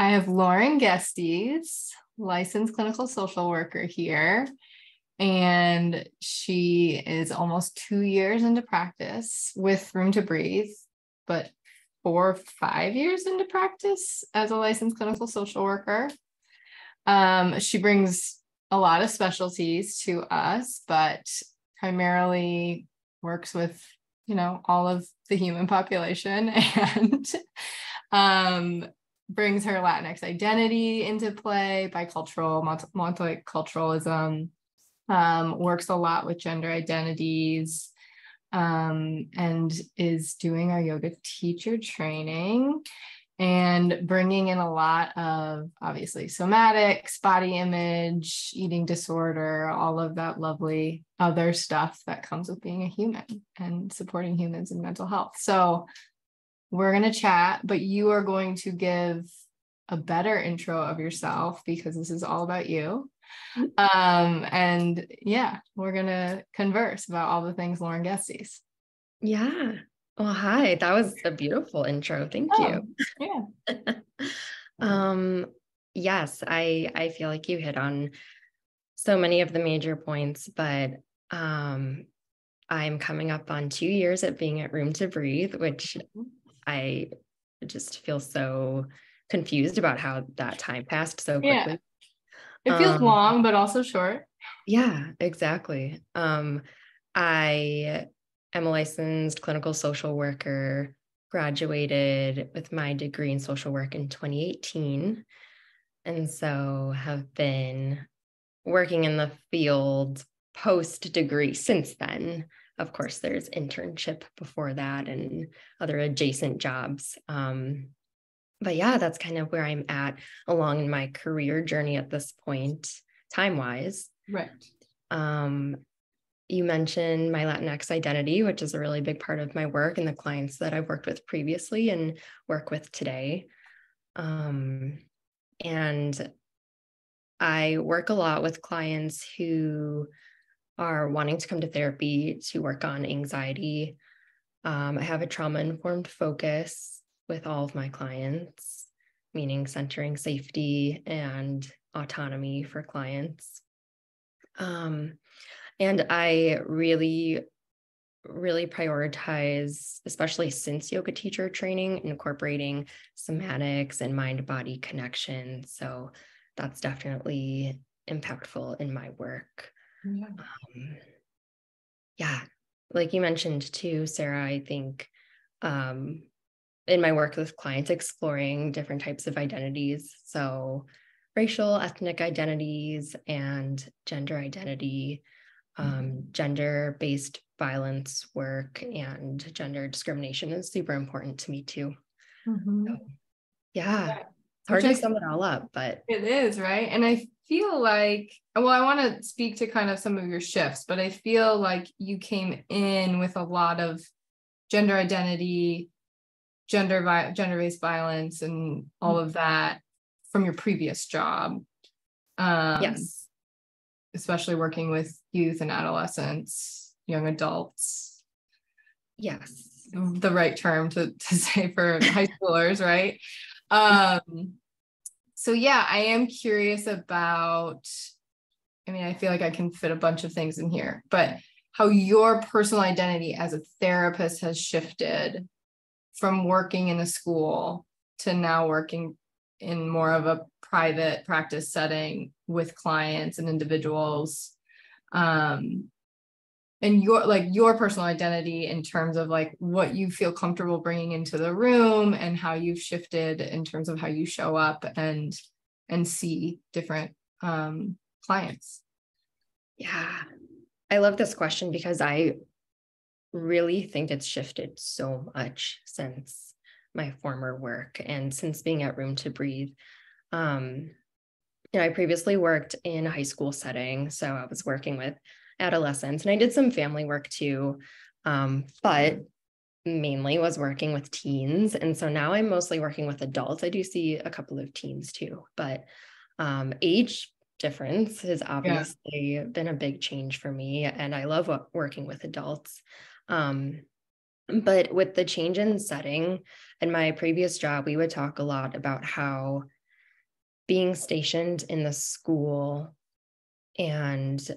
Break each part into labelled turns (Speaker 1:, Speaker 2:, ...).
Speaker 1: I have Lauren Gestes, licensed clinical social worker here, and she is almost 2 years into practice with Room to Breathe, but 4 or 5 years into practice as a licensed clinical social worker. She brings a lot of specialties to us, but primarily works with, all of the human population and brings her Latinx identity into play, bicultural, multiculturalism, works a lot with gender identities, and is doing our yoga teacher training and bringing in a lot of, obviously, somatics, body image, eating disorder, all of that lovely other stuff that comes with being a human and supporting humans in mental health. So we're going to chat, but you are going to give a better intro of yourself because this is all about you. And yeah, we're going to converse about all the things Lauren Gestes.
Speaker 2: Yeah. Well, hi. That was a beautiful intro. Thank you.
Speaker 1: Yeah.
Speaker 2: Yes, I feel like you hit on so many of the major points, but I'm coming up on 2 years at being at Room to Breathe, which I just feel so confused about how that time passed so quickly.
Speaker 1: Yeah. It feels long, but also short.
Speaker 2: Yeah, exactly. I am a licensed clinical social worker, graduated with my degree in social work in 2018. And so have been working in the field post-degree since then. Of course, there's internship before that and other adjacent jobs. But yeah, that's kind of where I'm at along in my career journey at this point, time-wise.
Speaker 1: Right.
Speaker 2: You mentioned my Latinx identity, which is a really big part of my work and the clients that I've worked with previously and work with today. And I work a lot with clients who are wanting to come to therapy to work on anxiety. I have a trauma-informed focus with all of my clients, meaning centering safety and autonomy for clients. And I really prioritize, especially since yoga teacher training, incorporating somatics and mind-body connection. So that's definitely impactful in my work. Yeah. Like you mentioned too, Sara, I think in my work with clients, exploring different types of identities. So racial, ethnic identities and gender identity, gender-based violence work and gender discrimination is super important to me too. So, yeah, it's hard to sum it all up, but
Speaker 1: it is, right? And I feel like, well, I want to speak to kind of some of your shifts, but I feel like you came in with a lot of gender identity, gender-based violence and all of that from your previous job.
Speaker 2: Yes.
Speaker 1: Especially working with youth and adolescents, young adults.
Speaker 2: Yes.
Speaker 1: The right term to say for high schoolers, right? So yeah, I am curious about, I feel like I can fit a bunch of things in here, but how your personal identity as a therapist has shifted from working in a school to now working in more of a private practice setting with clients and individuals, and your personal identity in terms of like what you feel comfortable bringing into the room and how you've shifted in terms of how you show up and see different clients.
Speaker 2: Yeah, I love this question because I really think it's shifted so much since my former work and since being at Room to Breathe. I previously worked in a high school setting, so I was working with adolescents and I did some family work too, but mainly was working with teens. And so now I'm mostly working with adults. I do see a couple of teens too, but age difference has obviously been a big change for me. And I love working with adults. But with the change in setting, in my previous job, we would talk a lot about how being stationed in the school and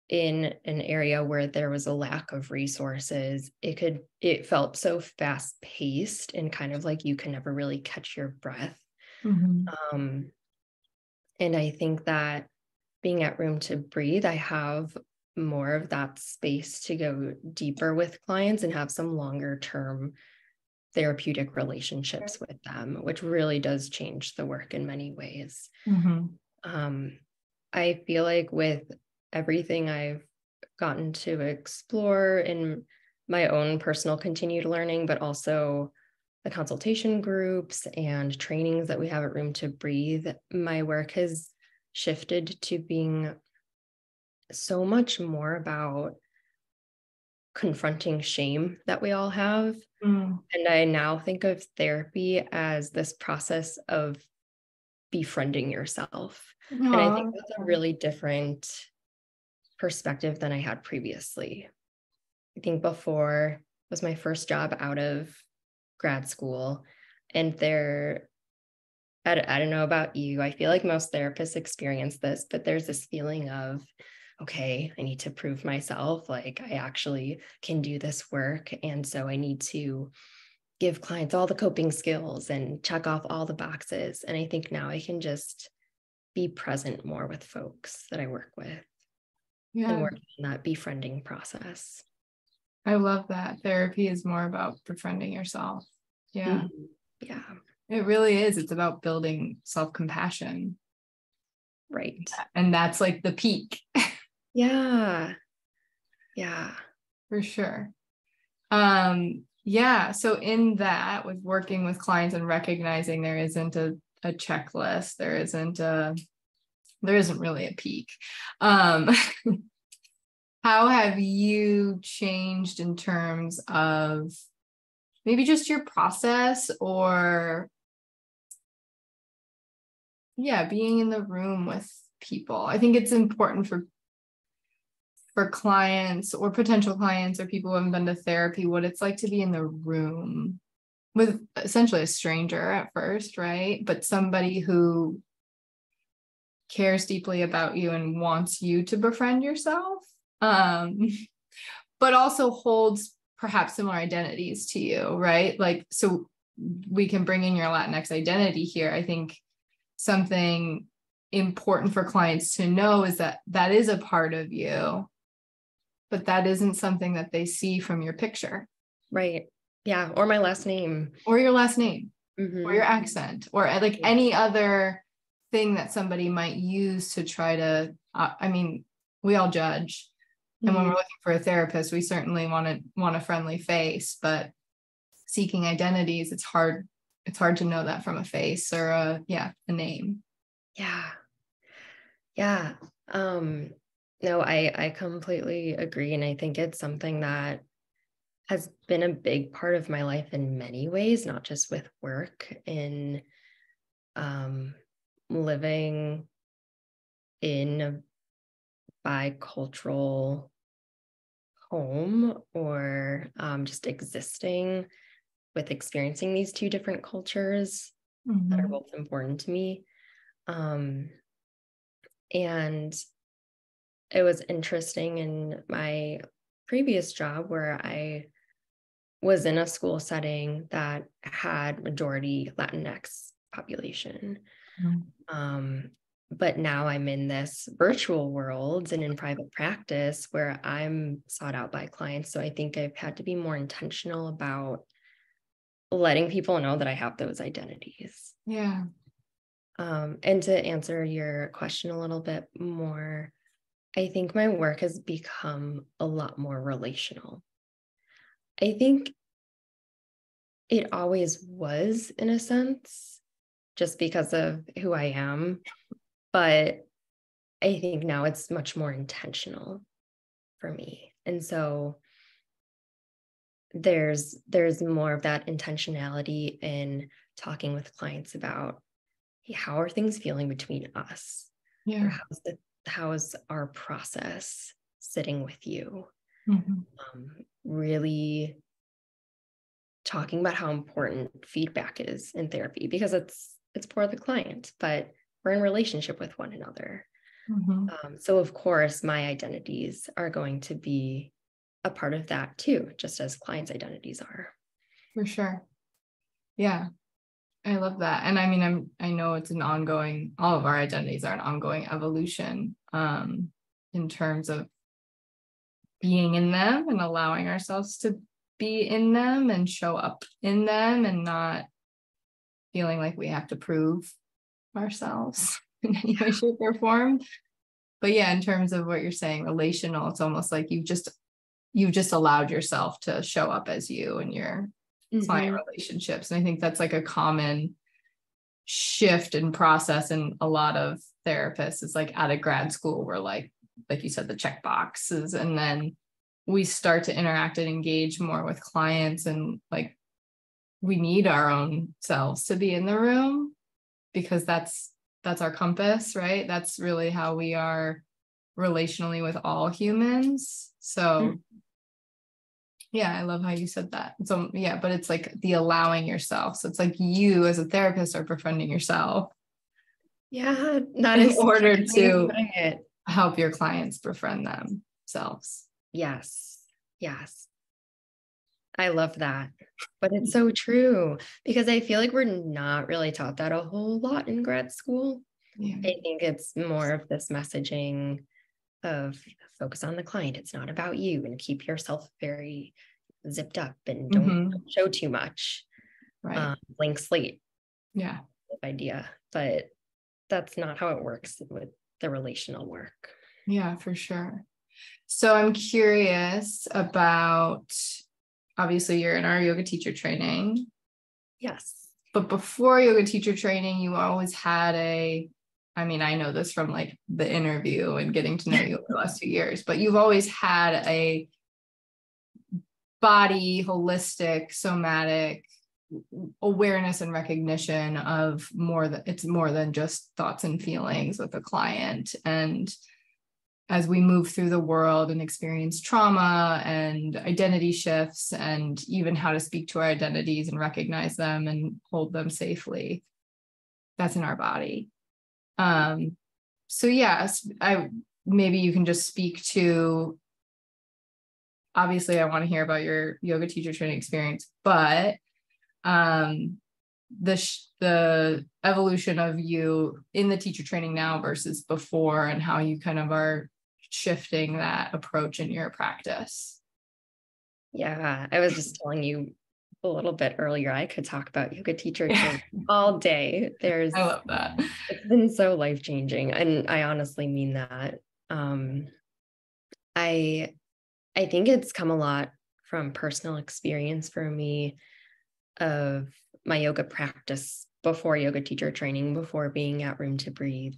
Speaker 2: in an area where there was a lack of resources, it felt so fast paced and kind of like you can never really catch your breath. And I think that being at Room to Breathe, I have more of that space to go deeper with clients and have some longer term therapeutic relationships with them, which really does change the work in many ways. I feel like with everything I've gotten to explore in my own personal continued learning, but also the consultation groups and trainings that we have at Room to Breathe, my work has shifted to being so much more about confronting shame that we all have. And I now think of therapy as this process of befriending yourself. And I think that's a really different perspective than I had previously. I think before was my first job out of grad school, and I don't know about you, I feel like most therapists experience this, but there's this feeling of, okay, I need to prove myself, like I actually can do this work. And so I need to give clients all the coping skills and check off all the boxes. And I think now I can just be present more with folks that I work with and work in that befriending process.
Speaker 1: I love that. Therapy is more about befriending yourself. Yeah.
Speaker 2: Yeah.
Speaker 1: It really is. It's about building self-compassion.
Speaker 2: Right.
Speaker 1: And that's like the peak.
Speaker 2: Yeah. Yeah.
Speaker 1: For sure. Yeah. So in that, with working with clients and recognizing there isn't a checklist, there isn't really a peak. How have you changed in terms of maybe just your process or being in the room with people? I think it's important for clients or potential clients or people who haven't been to therapy, what it's like to be in the room with essentially a stranger at first, right? But somebody who cares deeply about you and wants you to befriend yourself, but also holds perhaps similar identities to you, right? Like, so we can bring in your Latinx identity here. I think something important for clients to know is that that is a part of you, but that isn't something that they see from your picture.
Speaker 2: Right. Yeah. Or my last name.
Speaker 1: Or your last name, or your accent, or like any other thing that somebody might use to try to, we all judge. And when we're looking for a therapist, we certainly want a friendly face, but seeking identities, it's hard to know that from a face or a name.
Speaker 2: Yeah. Yeah. No, I completely agree. And I think it's something that has been a big part of my life in many ways, not just with work, in living in a bicultural home, or just existing with experiencing these two different cultures that are both important to me. And it was interesting in my previous job where I was in a school setting that had majority Latinx population. But now I'm in this virtual world and in private practice where I'm sought out by clients. So I think I've had to be more intentional about letting people know that I have those identities.
Speaker 1: Yeah.
Speaker 2: And to answer your question a little bit more, I think my work has become a lot more relational. I think it always was, in a sense, just because of who I am. But I think now it's much more intentional for me. And so there's more of that intentionality in talking with clients about, hey, how are things feeling between us?
Speaker 1: Yeah.
Speaker 2: Or how's our process sitting with you? Really talking about how important feedback is in therapy, because it's for the client, but we're in relationship with one another.
Speaker 1: Mm-hmm.
Speaker 2: So of course, my identities are going to be a part of that too, just as clients' identities are.
Speaker 1: For sure. Yeah. I love that. And I mean, I know it's an ongoing, all of our identities are an ongoing evolution, in terms of being in them and allowing ourselves to be in them and show up in them and not feeling like we have to prove ourselves in any way, shape, or form. But yeah, in terms of what you're saying, relational, it's almost like you've just allowed yourself to show up as you in your client relationships. And I think that's like a common shift and process in a lot of therapists. It's like out of grad school, we're like you said, the check boxes, and then we start to interact and engage more with clients, and like we need our own selves to be in the room, because that's our compass, right? That's really how we are relationally with all humans. So yeah, I love how you said that. So yeah, but it's like the allowing yourself. So it's like you as a therapist are befriending yourself.
Speaker 2: Yeah, that
Speaker 1: in
Speaker 2: is
Speaker 1: order to help your clients befriend themselves.
Speaker 2: Yes. Yes. I love that. But it's so true, because I feel like we're not really taught that a whole lot in grad school.
Speaker 1: Yeah.
Speaker 2: I think it's more of this messaging of focus on the client. It's not about you, and keep yourself very zipped up and don't show too much.
Speaker 1: Right.
Speaker 2: Blank slate.
Speaker 1: Yeah.
Speaker 2: Idea. But that's not how it works with the relational work.
Speaker 1: Yeah, for sure. So I'm curious about, obviously you're in our yoga teacher training.
Speaker 2: Yes.
Speaker 1: But before yoga teacher training, you always had I know this from like the interview and getting to know you over the last 2 years, but you've always had a body, holistic, somatic awareness and recognition of it's more than just thoughts and feelings with a client. And as we move through the world and experience trauma and identity shifts, and even how to speak to our identities and recognize them and hold them safely, that's in our body. So yes, maybe you can just speak to, obviously I want to hear about your yoga teacher training experience, but the evolution of you in the teacher training now versus before, and how you kind of are shifting that approach in your practice.
Speaker 2: Yeah, I was just telling you a little bit earlier, I could talk about yoga teacher training all day.
Speaker 1: I love that.
Speaker 2: It's been so life-changing, and I honestly mean that. I think it's come a lot from personal experience for me of my yoga practice before yoga teacher training, before being at Room to Breathe.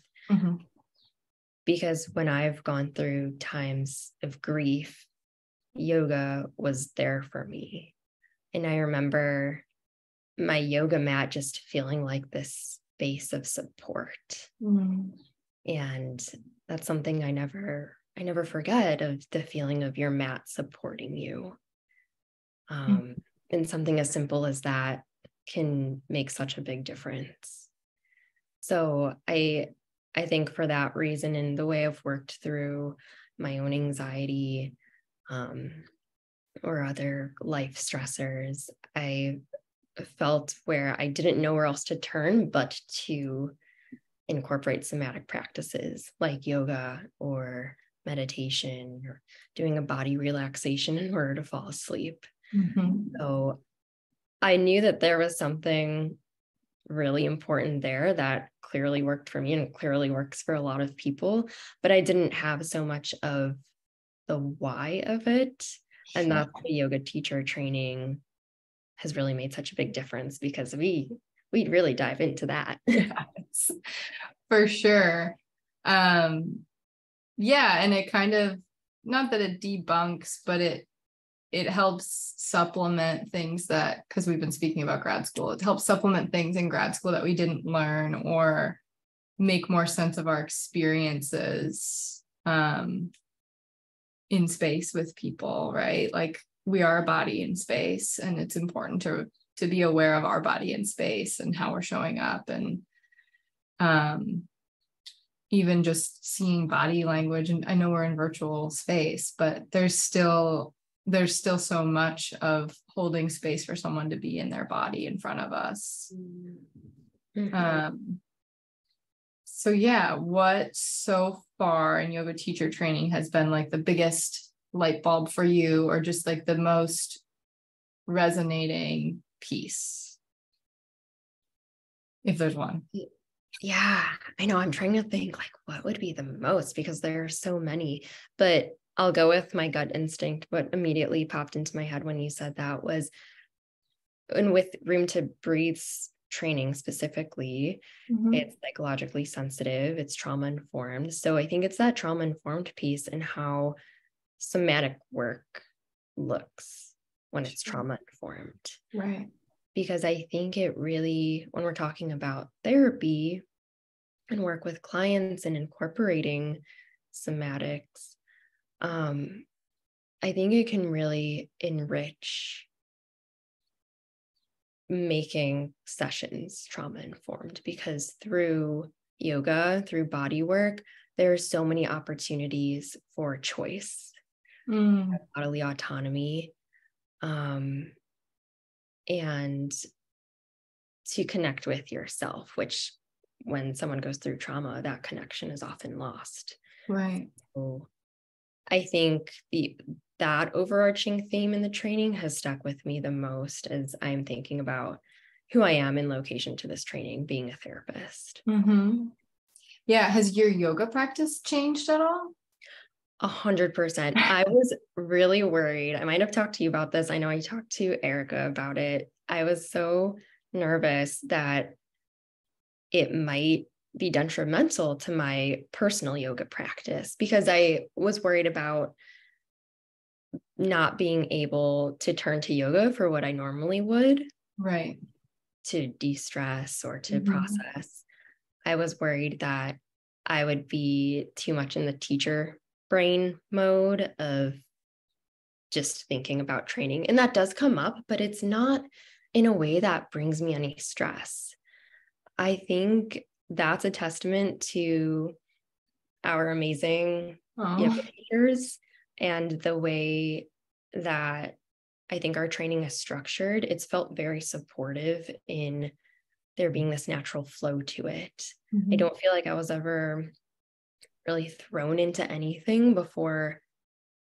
Speaker 2: Because when I've gone through times of grief, yoga was there for me. And I remember my yoga mat just feeling like this space of support. And that's something I never forget, of the feeling of your mat supporting you. And something as simple as that can make such a big difference. So I think for that reason, and the way I've worked through my own anxiety, or other life stressors, I felt where I didn't know where else to turn but to incorporate somatic practices like yoga or meditation, or doing a body relaxation in order to fall asleep. So I knew that there was something really important there that clearly worked for me and clearly works for a lot of people, but I didn't have so much of the why of it. And that's the yoga teacher training has really made such a big difference, because we really dive into that.
Speaker 1: Yes, for sure. Yeah, and it kind of, not that it debunks, but it helps supplement things that, because we've been speaking about grad school, it helps supplement things in grad school that we didn't learn, or make more sense of our experiences in space with people, right? Like we are a body in space, and it's important to to be aware of our body in space and how we're showing up, and even just seeing body language. And I know we're in virtual space, but there's still so much of holding space for someone to be in their body in front of us. So yeah, what so far in yoga teacher training has been like the biggest light bulb for you, or just like the most resonating piece, if there's one?
Speaker 2: Yeah, I know. I'm trying to think like what would be the most, because there are so many, but I'll go with my gut instinct. What immediately popped into my head when you said that was, and with Room to Breathe training specifically, it's psychologically sensitive, it's trauma informed. So I think it's that trauma informed piece and how somatic work looks when it's trauma informed.
Speaker 1: Right.
Speaker 2: Because I think it really, when we're talking about therapy and work with clients and incorporating somatics, I think it can really enrich making sessions trauma informed, because through yoga, through body work, there are so many opportunities for choice, bodily autonomy, and to connect with yourself, which when someone goes through trauma, that connection is often lost.
Speaker 1: Right.
Speaker 2: So I think that overarching theme in the training has stuck with me the most as I'm thinking about who I am in location to this training, being a therapist.
Speaker 1: Yeah. Has your yoga practice changed at all?
Speaker 2: 100%. I was really worried. I might have talked to you about this. I know I talked to Erica about it. I was so nervous that it might be detrimental to my personal yoga practice, because I was worried about not being able to turn to yoga for what I normally would.
Speaker 1: Right.
Speaker 2: To de-stress or to process. I was worried that I would be too much in the teacher brain mode of just thinking about training. And that does come up, but it's not in a way that brings me any stress. I think that's a testament to our amazing yoga teachers and the way that I think our training is structured. It's felt very supportive in there being this natural flow to it. I don't feel like I was ever really thrown into anything before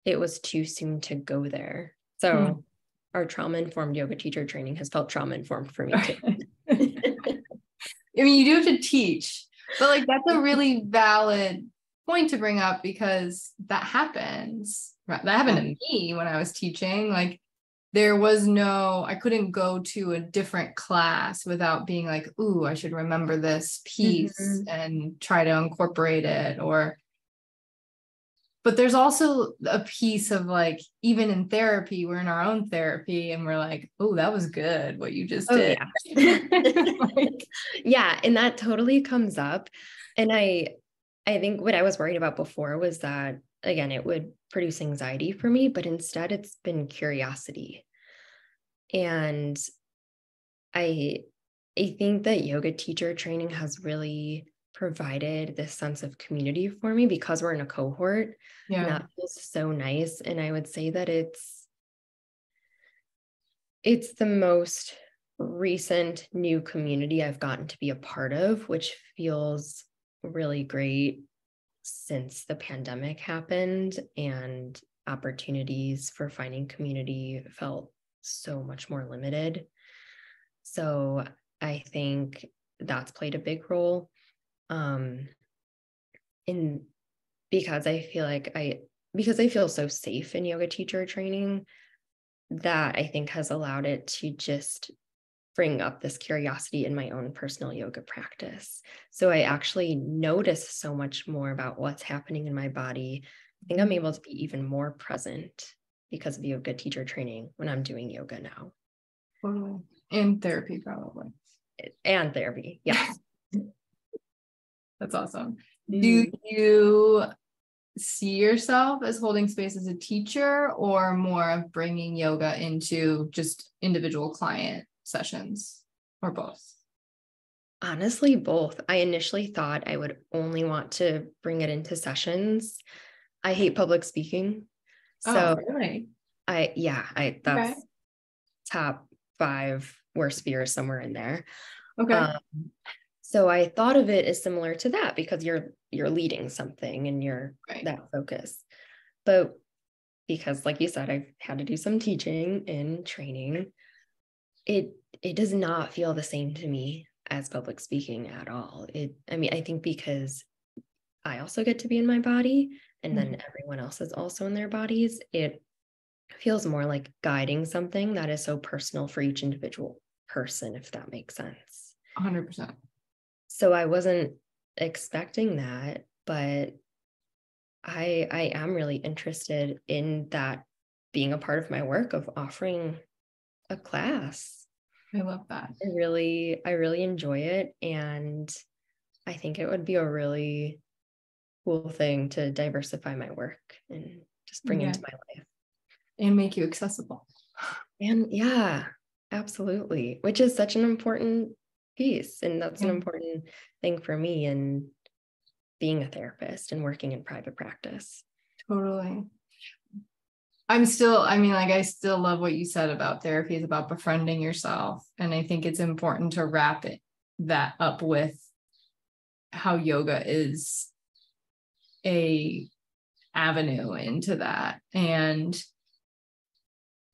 Speaker 2: it was too soon to go there. So our trauma-informed yoga teacher training has felt trauma-informed for me too.
Speaker 1: I mean, you do have to teach, but like that's a really valid point to bring up, because that happens. That happened to me when I was teaching. Like I couldn't go to a different class without being like, ooh, I should remember this piece and try to incorporate it. But there's also a piece of like, even in therapy, we're in our own therapy and we're like, oh, that was good what you just did.
Speaker 2: Yeah. Yeah. And that totally comes up. And I think what I was worried about before was that, again, it would produce anxiety for me, but instead it's been curiosity. And I think that yoga teacher training has really provided this sense of community for me, because we're in a cohort.
Speaker 1: Yeah.
Speaker 2: And that feels so nice. And I would say that it's the most recent new community I've gotten to be a part of, which feels really great since the pandemic happened, and opportunities for finding community felt so much more limited. So I think that's played a big role. Because I feel so safe in yoga teacher training, that I think has allowed it to just bring up this curiosity in my own personal yoga practice. So I actually notice so much more about what's happening in my body. I think I'm able to be even more present because of yoga teacher training when I'm doing yoga now.
Speaker 1: Totally. And therapy, probably.
Speaker 2: And therapy, yes.
Speaker 1: That's awesome. Do you see yourself as holding space as a teacher, or more of bringing yoga into just individual client sessions, or both?
Speaker 2: Honestly, both. I initially thought I would only want to bring it into sessions. I hate public speaking.
Speaker 1: Oh,
Speaker 2: So
Speaker 1: really?
Speaker 2: that's
Speaker 1: Okay.
Speaker 2: top 5 worst fears, somewhere in there.
Speaker 1: Okay.
Speaker 2: So I thought of it as similar to that, because you're leading something and you're
Speaker 1: Right.
Speaker 2: that focus. But because, like you said, I've had to do some teaching and training, it does not feel the same to me as public speaking at all. I think because I also get to be in my body, and then everyone else is also in their bodies, it feels more like guiding something that is so personal for each individual person, if that makes sense.
Speaker 1: 100%.
Speaker 2: So I wasn't expecting that, but I am really interested in that being a part of my work of offering a class.
Speaker 1: I love that.
Speaker 2: I really enjoy it, and I think it would be a really cool thing to diversify my work and just bring into my life.
Speaker 1: And make you accessible.
Speaker 2: And yeah, absolutely. Which is such an important piece. And that's an important thing for me in being a therapist and working in private practice.
Speaker 1: Totally. I still love what you said about therapy is about befriending yourself. And I think it's important to wrap that up with how yoga is a avenue into that. And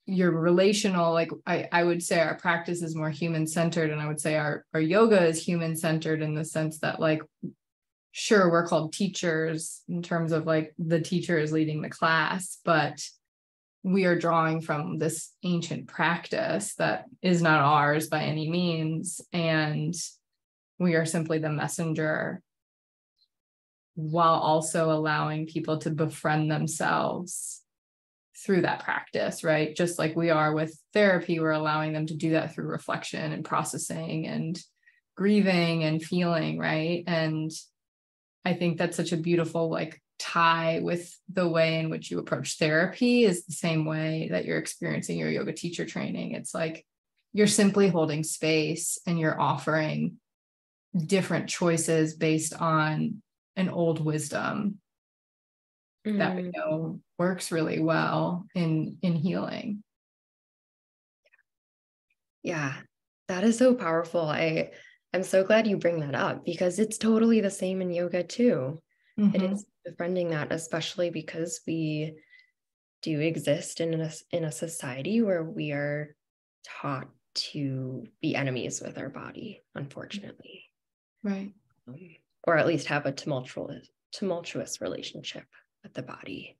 Speaker 1: your relational, like I would say our practice is more human-centered, and I would say our yoga is human-centered in the sense that, like, sure, we're called teachers in terms of like the teacher is leading the class, but we are drawing from this ancient practice that is not ours by any means, and we are simply the messenger, while also allowing people to befriend themselves through that practice, right? Just like we are with therapy, we're allowing them to do that through reflection and processing and grieving and feeling, right? And I think that's such a beautiful like tie with the way in which you approach therapy is the same way that you're experiencing your yoga teacher training. It's like you're simply holding space and you're offering different choices based on an old wisdom that we know works really well in healing.
Speaker 2: Yeah, that is so powerful. I'm so glad you bring that up, because it's totally the same in yoga too. It is befriending that, especially because we do exist in a society where we are taught to be enemies with our body, unfortunately.
Speaker 1: Right.
Speaker 2: Or at least have a tumultuous relationship with the body.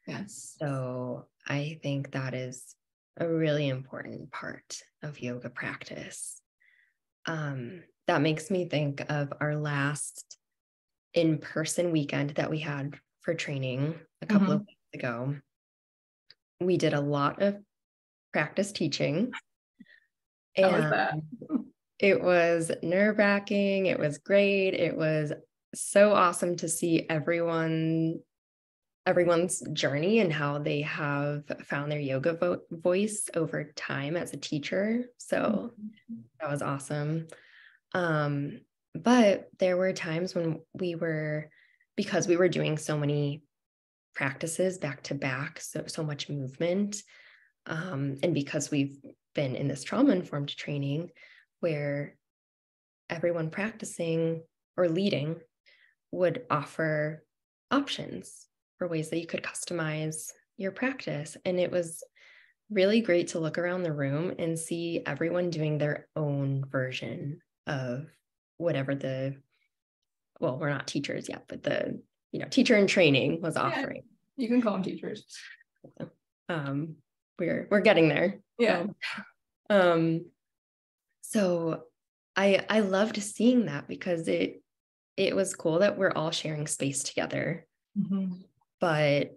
Speaker 1: Yes.
Speaker 2: So I think that is a really important part of yoga practice. That makes me think of our last in-person weekend that we had for training a couple of weeks ago. We did a lot of practice teaching.
Speaker 1: How was that?
Speaker 2: It was nerve-wracking. It was great. It was so awesome to see everyone's journey and how they have found their yoga voice over time as a teacher. So that was awesome. But there were times when because we were doing so many practices back to back, so much movement, and because we've been in this trauma-informed training where everyone practicing or leading would offer options for ways that you could customize your practice. And it was really great to look around the room and see everyone doing their own version of whatever we're not teachers yet, but the teacher in training was offering.
Speaker 1: You can call them teachers.
Speaker 2: We're getting there.
Speaker 1: Yeah.
Speaker 2: So I loved seeing that, because it was cool that we're all sharing space together, but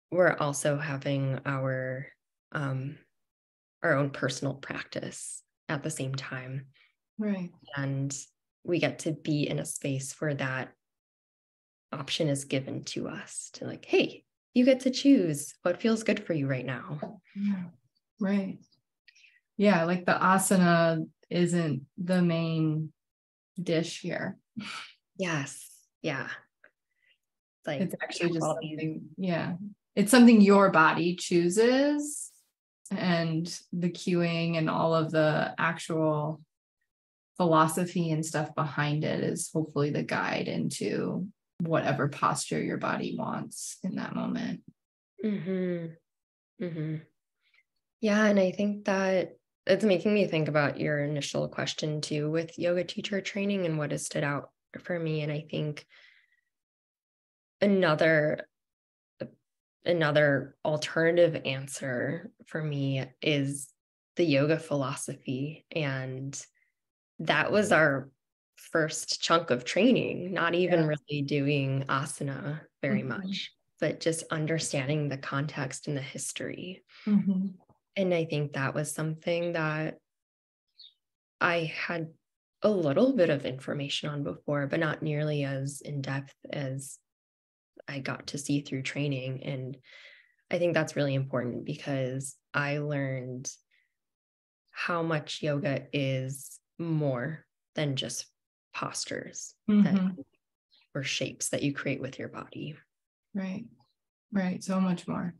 Speaker 2: we're also having our own personal practice at the same time.
Speaker 1: Right.
Speaker 2: And we get to be in a space where that option is given to us to, like, hey, you get to choose what feels good for you right now.
Speaker 1: Yeah. Right. yeah, like the asana isn't the main dish here.
Speaker 2: Yes. Yeah. Like
Speaker 1: It's actually just
Speaker 2: all these.
Speaker 1: something, yeah. It's something your body chooses, and the cueing and all of the actual philosophy and stuff behind it is hopefully the guide into whatever posture your body wants in that moment.
Speaker 2: Mm-hmm. Mm-hmm. Yeah. And I think that it's making me think about your initial question too with yoga teacher training and what has stood out for me. And I think another alternative answer for me is the yoga philosophy. And that was our first chunk of training, not even really doing asana very much, but just understanding the context and the history. And I think that was something that I had a little bit of information on before, but not nearly as in depth as I got to see through training. And I think that's really important because I learned how much yoga is more than just postures or shapes that you create with your body.
Speaker 1: Right. So much more.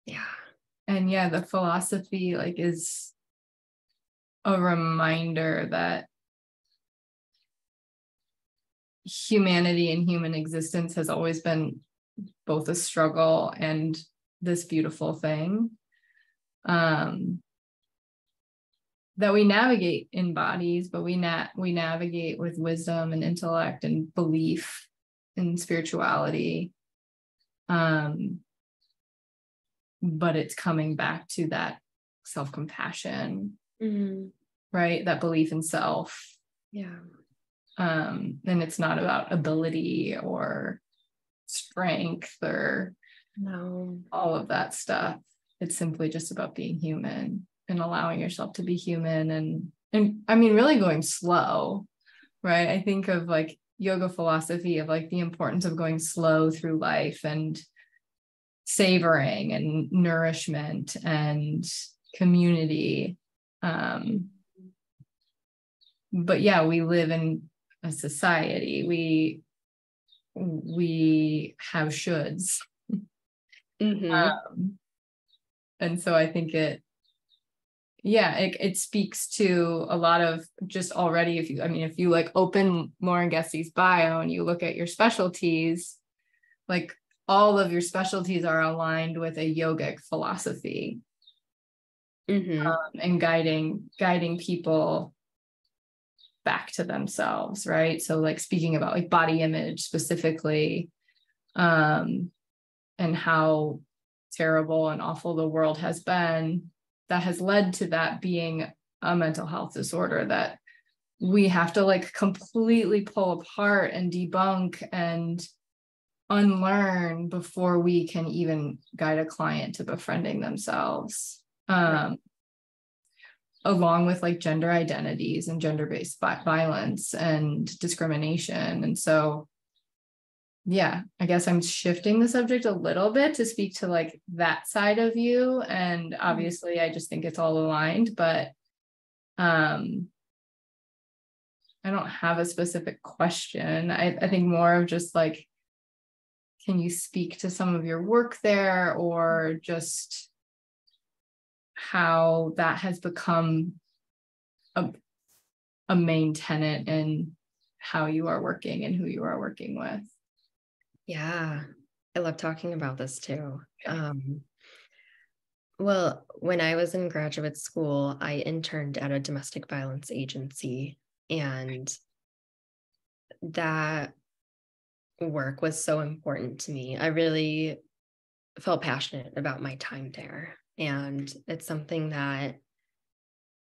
Speaker 2: Yeah.
Speaker 1: And yeah, the philosophy like is a reminder that humanity and human existence has always been both a struggle and this beautiful thing that we navigate in bodies, but we navigate with wisdom and intellect and belief and spirituality. But it's coming back to that self-compassion, right? That belief in self.
Speaker 2: Yeah.
Speaker 1: And it's not about ability or strength or all of that stuff. It's simply just about being human and allowing yourself to be human and I mean really going slow, right? I think of like yoga philosophy of like the importance of going slow through life and savoring and nourishment and community. But yeah, we live in a society. We have shoulds. And so I think it speaks to a lot of just already, if you like open Lauren Gestes' bio and you look at your specialties, like all of your specialties are aligned with a yogic philosophy, and guiding people back to themselves, right? So like speaking about like body image specifically, and how terrible and awful the world has been, that has led to that being a mental health disorder that we have to like completely pull apart and debunk and unlearn before we can even guide a client to befriending themselves. Along with like gender identities and gender-based violence and discrimination. And so, yeah, I guess I'm shifting the subject a little bit to speak to like that side of you. And obviously I just think it's all aligned, but I don't have a specific question. I think more of just like, can you speak to some of your work there, or just how that has become a main tenet in how you are working and who you are working with?
Speaker 2: Yeah, I love talking about this too. Well, when I was in graduate school, I interned at a domestic violence agency, and that work was so important to me. I really felt passionate about my time there. And it's something that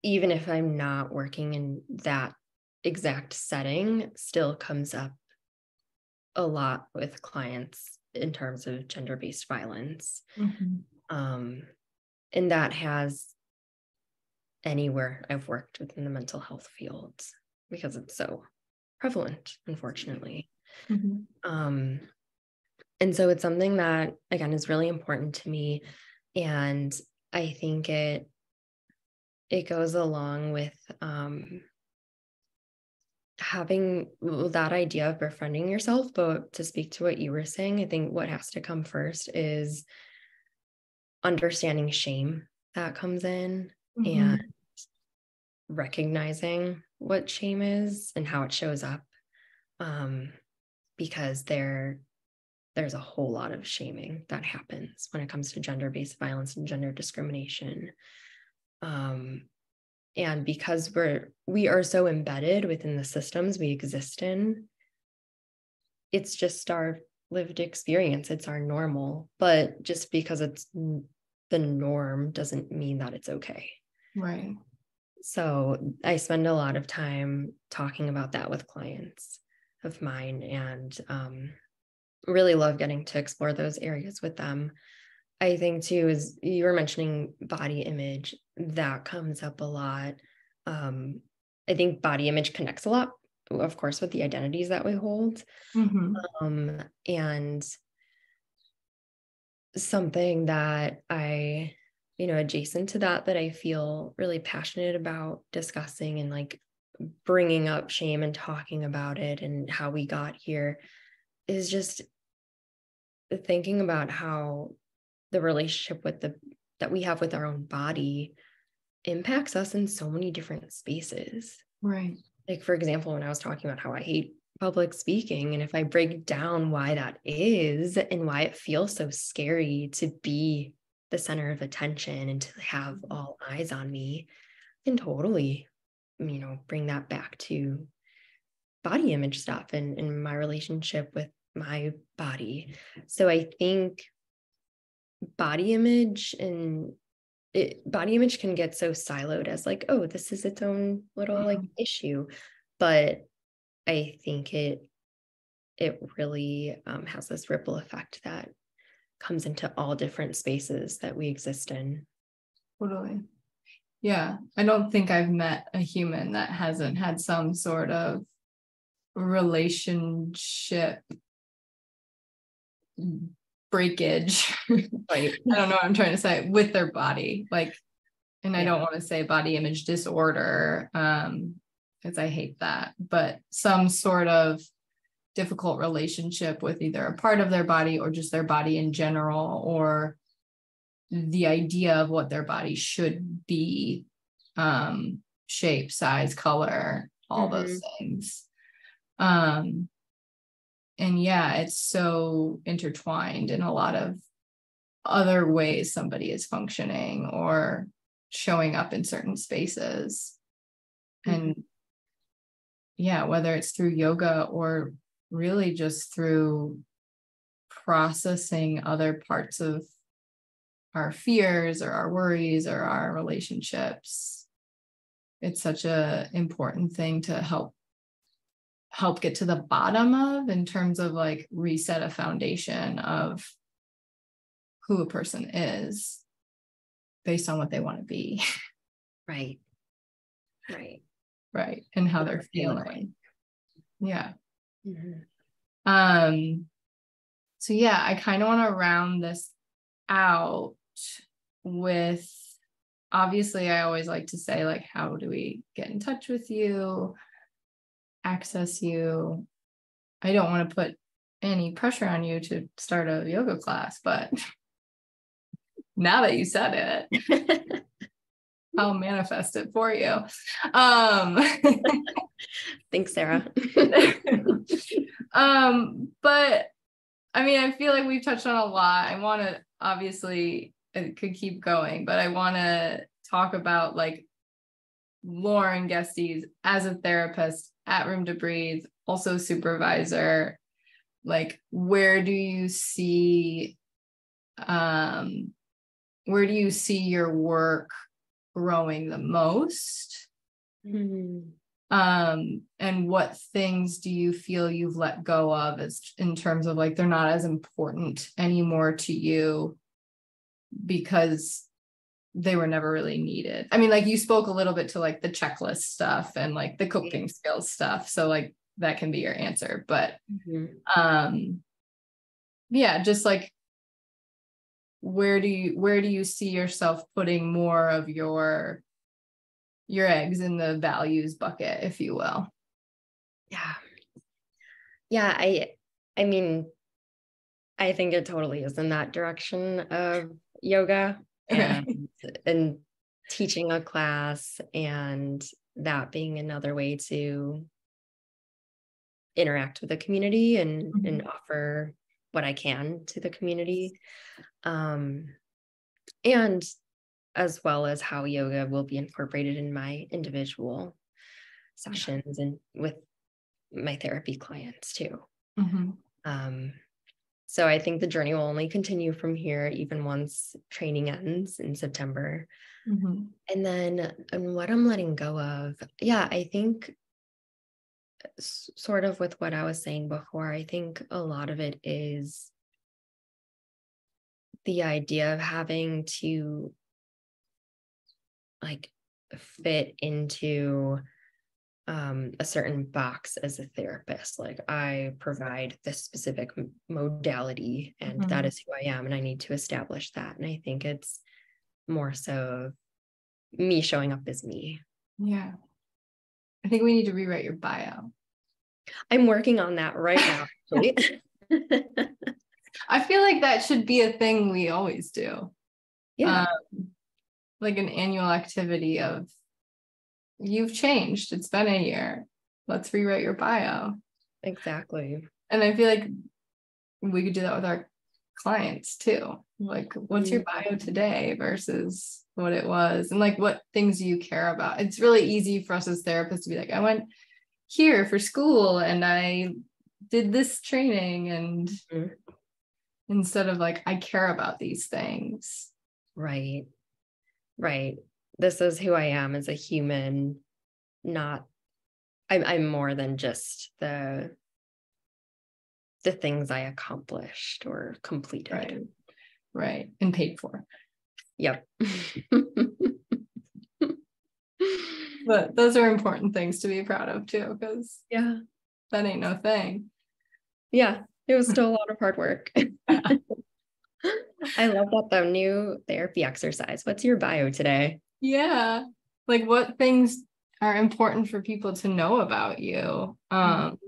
Speaker 2: even if I'm not working in that exact setting, still comes up a lot with clients in terms of gender-based violence. And that has anywhere I've worked within the mental health field because it's so prevalent, unfortunately. And so it's something that, again, is really important to me. And I think it goes along with having that idea of befriending yourself. But to speak to what you were saying, I think what has to come first is understanding shame that comes in and recognizing what shame is and how it shows up. Because there's a whole lot of shaming that happens when it comes to gender-based violence and gender discrimination. And because we are so embedded within the systems we exist in, it's just our lived experience. It's our normal. But just because it's the norm doesn't mean that it's okay.
Speaker 1: Right.
Speaker 2: So I spend a lot of time talking about that with clients of mine, and really love getting to explore those areas with them. I think too, is you were mentioning body image, that comes up a lot. I think body image connects a lot, of course, with the identities that we hold. And something that I, adjacent to that I feel really passionate about discussing and like bringing up shame and talking about it and how we got here is just thinking about how the relationship that we have with our own body impacts us in so many different spaces.
Speaker 1: Right.
Speaker 2: Like, for example, when I was talking about how I hate public speaking, and if I break down why that is and why it feels so scary to be the center of attention and to have all eyes on me, I can totally, bring that back to body image stuff and my relationship with my body. So I think body image can get so siloed as like, oh, this is its own little like issue. But I think it really has this ripple effect that comes into all different spaces that we exist in.
Speaker 1: Totally. Yeah. I don't think I've met a human that hasn't had some sort of relationship breakage.
Speaker 2: Right.
Speaker 1: I don't know what I'm trying to say, with their body. Like, and I
Speaker 2: Yeah.
Speaker 1: don't want to say body image disorder, because I hate that, but some sort of difficult relationship with either a part of their body or just their body in general, or the idea of what their body should be, shape, size, color, all those things. And yeah, it's so intertwined in a lot of other ways somebody is functioning or showing up in certain spaces. And yeah, whether it's through yoga or really just through processing other parts of our fears or our worries or our relationships, it's such a important thing to help get to the bottom of, in terms of like reset a foundation of who a person is based on what they want to be.
Speaker 2: Right.
Speaker 1: And how they're feeling. Yeah. So yeah, I kind of want to round this out with, obviously I always like to say, like, how do we get in touch with you, access you? I don't want to put any pressure on you to start a yoga class, but now that you said it, I'll manifest it for you.
Speaker 2: Thanks, Sara.
Speaker 1: But I mean, I feel like we've touched on a lot. I want to, obviously it could keep going, but I want to talk about like Lauren Gestes as a therapist at Room to Breathe, also supervisor. Like, where do you see your work growing the most? And what things do you feel you've let go of, as in terms of like they're not as important anymore to you because they were never really needed? I mean, like, you spoke a little bit to like the checklist stuff and like the coping skills stuff, so like that can be your answer, but yeah, just like where do you see yourself putting more of your eggs in the values bucket, if you will?
Speaker 2: Yeah, I mean, I think it totally is in that direction of yoga and teaching a class, and that being another way to interact with the community and offer what I can to the community. And as well as how yoga will be incorporated in my individual sessions and with my therapy clients too. So I think the journey will only continue from here, even once training ends in September. And then, and what I'm letting go of, I think sort of with what I was saying before, I think a lot of it is the idea of having to like fit into a certain box as a therapist. Like, I provide this specific modality and that is who I am, and I need to establish that. And I think it's more so me showing up as me.
Speaker 1: Yeah. I think we need to rewrite your bio. I'm
Speaker 2: working on that right now, actually.
Speaker 1: I feel like that should be a thing we always do.
Speaker 2: Yeah.
Speaker 1: Like an annual activity of, you've changed. It's been a year. Let's rewrite your bio.
Speaker 2: Exactly.
Speaker 1: And I feel like we could do that with our clients too. Like, what's your bio today versus what it was? And like, what things do you care about? It's really easy for us as therapists to be like, I went here for school and I did this training, and instead of like, I care about these things.
Speaker 2: Right. This is who I am as a human, not, I'm more than just the things I accomplished or completed.
Speaker 1: Right. And paid for.
Speaker 2: Yep.
Speaker 1: But those are important things to be proud of too, because that ain't no thing.
Speaker 2: Yeah, it was still a lot of hard work. I love that though. New therapy exercise. What's your bio today?
Speaker 1: Yeah. Like, what things are important for people to know about you that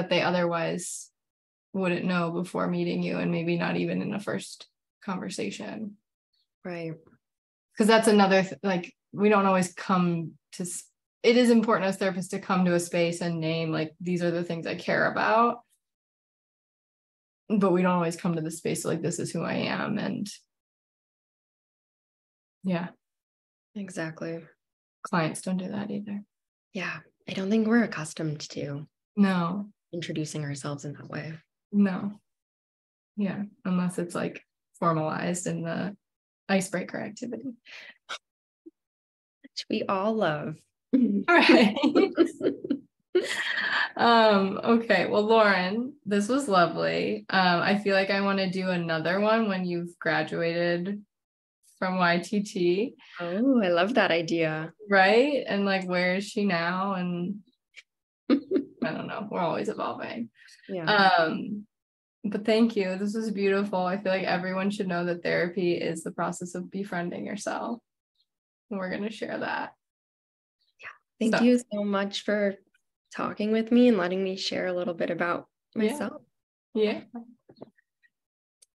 Speaker 1: they otherwise wouldn't know before meeting you, and maybe not even in a first conversation.
Speaker 2: Right.
Speaker 1: Because that's another like, we don't always come to, it is important as therapists to come to a space and name like, these are the things I care about, but we don't always come to the space like, this is who I am. And
Speaker 2: exactly.
Speaker 1: Clients don't do that either.
Speaker 2: Yeah, I don't think we're accustomed to introducing ourselves in that way.
Speaker 1: No. Yeah, unless it's like formalized in the icebreaker activity,
Speaker 2: which we all love.
Speaker 1: Right. Okay, well, Lauren, this was lovely. I feel like I want to do another one when you've graduated from YTT.
Speaker 2: Oh, I love that idea.
Speaker 1: Right? And like, where is she now? And I don't know, we're always evolving. But thank you. This was beautiful. I feel like everyone should know that therapy is the process of befriending yourself. And we're going to share that.
Speaker 2: Yeah. Thank you so much for talking with me and letting me share a little bit about myself.
Speaker 1: Yeah.